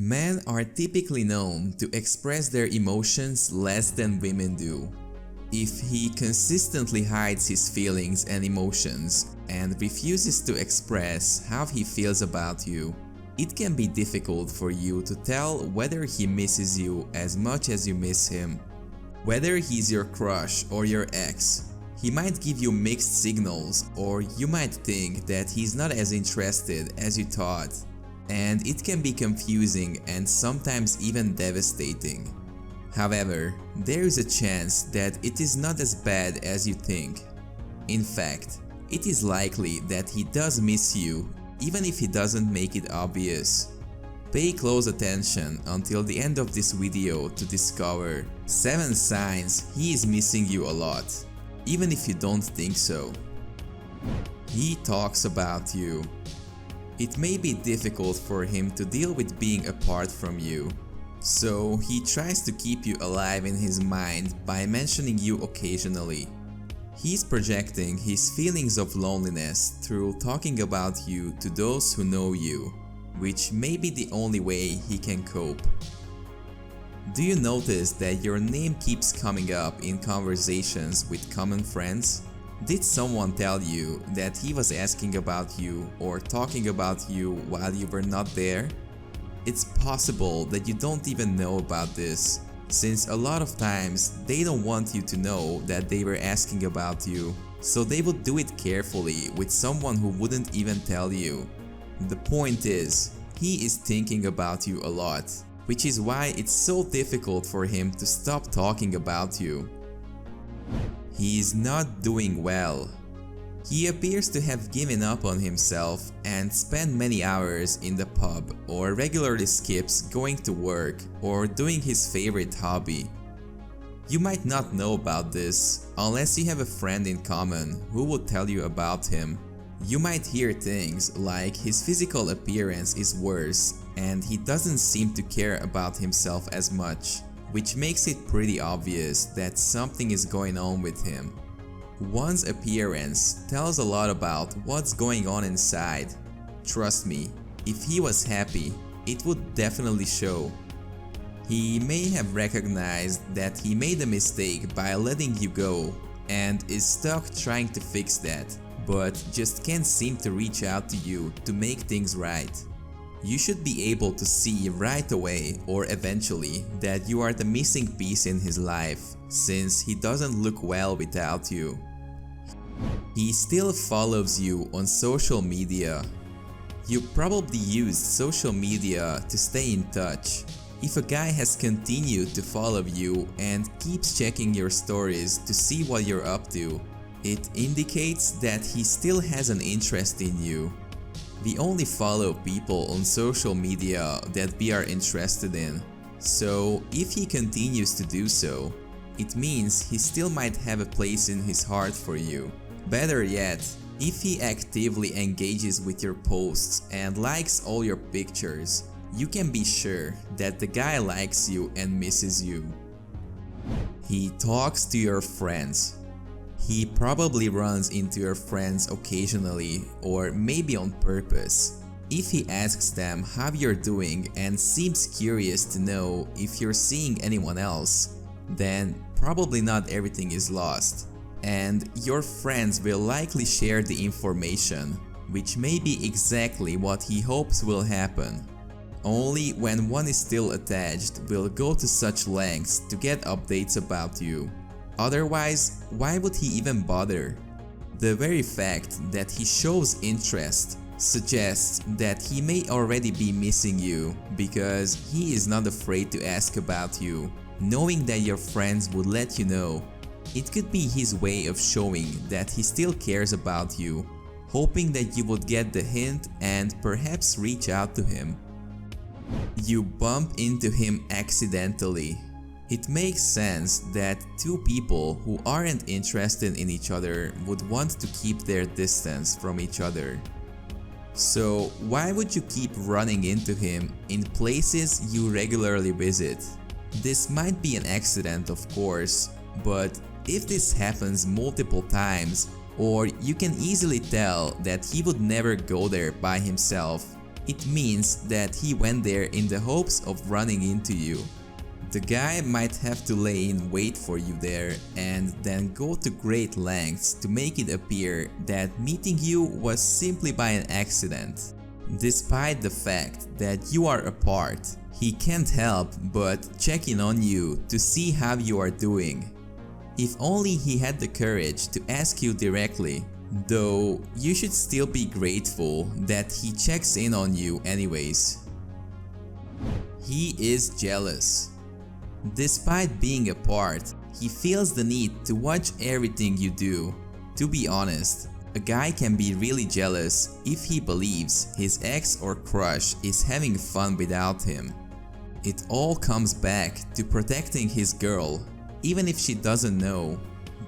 Men are typically known to express their emotions less than women do. If he consistently hides his feelings and emotions and refuses to express how he feels about you, it can be difficult for you to tell whether he misses you as much as you miss him. Whether he's your crush or your ex, he might give you mixed signals, or you might think that he's not as interested as you thought. And it can be confusing and sometimes even devastating. However, there is a chance that it is not as bad as you think. In fact, it is likely that he does miss you, even if he doesn't make it obvious. Pay close attention until the end of this video to discover 7 signs he is missing you a lot, even if you don't think so. He talks about you. It may be difficult for him to deal with being apart from you, so he tries to keep you alive in his mind by mentioning you occasionally. He's projecting his feelings of loneliness through talking about you to those who know you, which may be the only way he can cope. Do you notice that your name keeps coming up in conversations with common friends? Did someone tell you that he was asking about you or talking about you while you were not there? It's possible that you don't even know about this, since a lot of times they don't want you to know that they were asking about you, so they would do it carefully with someone who wouldn't even tell you. The point is, he is thinking about you a lot, which is why it's so difficult for him to stop talking about you. He is not doing well. He appears to have given up on himself and spent many hours in the pub, or regularly skips going to work or doing his favorite hobby. You might not know about this unless you have a friend in common who will tell you about him. You might hear things like his physical appearance is worse and he doesn't seem to care about himself as much, which makes it pretty obvious that something is going on with him. One's appearance tells a lot about what's going on inside. Trust me, if he was happy, it would definitely show. He may have recognized that he made a mistake by letting you go and is stuck trying to fix that, but just can't seem to reach out to you to make things right. You should be able to see right away or eventually that you are the missing piece in his life, since he doesn't look well without you. He still follows you on social media. You probably used social media to stay in touch. If a guy has continued to follow you and keeps checking your stories to see what you're up to, it indicates that he still has an interest in you. We only follow people on social media that we are interested in, so if he continues to do so, it means he still might have a place in his heart for you. Better yet, if he actively engages with your posts and likes all your pictures, you can be sure that the guy likes you and misses you. He talks to your friends. He probably runs into your friends occasionally, or maybe on purpose. If he asks them how you're doing and seems curious to know if you're seeing anyone else, then probably not everything is lost, and your friends will likely share the information, which may be exactly what he hopes will happen. Only when one is still attached will go to such lengths to get updates about you. Otherwise, why would he even bother? The very fact that he shows interest suggests that he may already be missing you because he is not afraid to ask about you, knowing that your friends would let you know. It could be his way of showing that he still cares about you, hoping that you would get the hint and perhaps reach out to him. You bump into him accidentally. It makes sense that two people who aren't interested in each other would want to keep their distance from each other. So why would you keep running into him in places you regularly visit? This might be an accident, of course, but if this happens multiple times, or you can easily tell that he would never go there by himself, it means that he went there in the hopes of running into you. The guy might have to lay in wait for you there and then go to great lengths to make it appear that meeting you was simply by an accident. Despite the fact that you are apart, he can't help but check in on you to see how you are doing. If only he had the courage to ask you directly, though you should still be grateful that he checks in on you anyways. He is jealous. Despite being apart, he feels the need to watch everything you do. To be honest, a guy can be really jealous if he believes his ex or crush is having fun without him. It all comes back to protecting his girl, even if she doesn't know.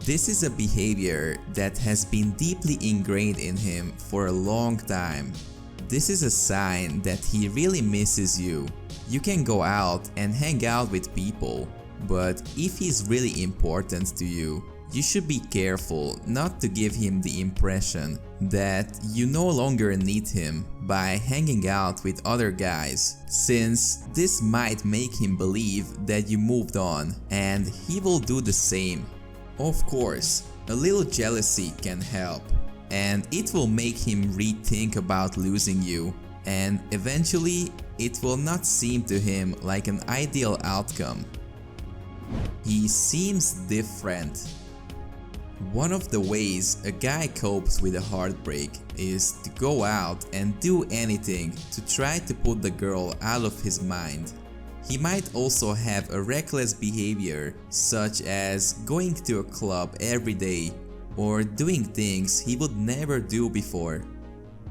This is a behavior that has been deeply ingrained in him for a long time. This is a sign that he really misses you. You can go out and hang out with people, but if he's really important to you, you should be careful not to give him the impression that you no longer need him by hanging out with other guys, since this might make him believe that you moved on and he will do the same. Of course, a little jealousy can help, and it will make him rethink about losing you, and eventually it will not seem to him like an ideal outcome. He seems different. One of the ways a guy copes with a heartbreak is to go out and do anything to try to put the girl out of his mind. He might also have a reckless behavior, such as going to a club every day or doing things he would never do before.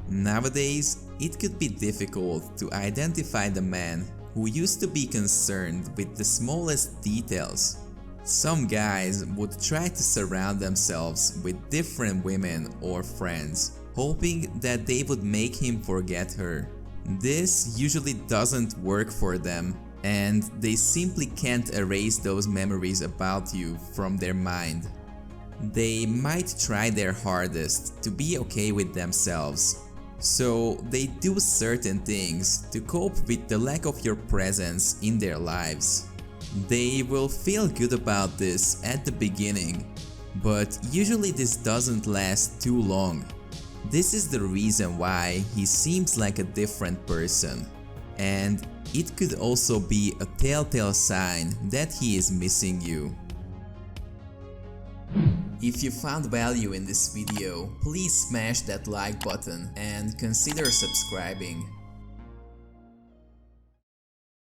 Nowadays, it could be difficult to identify the man who used to be concerned with the smallest details. Some guys would try to surround themselves with different women or friends, hoping that they would make him forget her. This usually doesn't work for them, and they simply can't erase those memories about you from their mind. They might try their hardest to be okay with themselves, so they do certain things to cope with the lack of your presence in their lives. They will feel good about this at the beginning, but usually this doesn't last too long. This is the reason why he seems like a different person, and it could also be a telltale sign that he is missing you. If you found value in this video, please smash that like button and consider subscribing.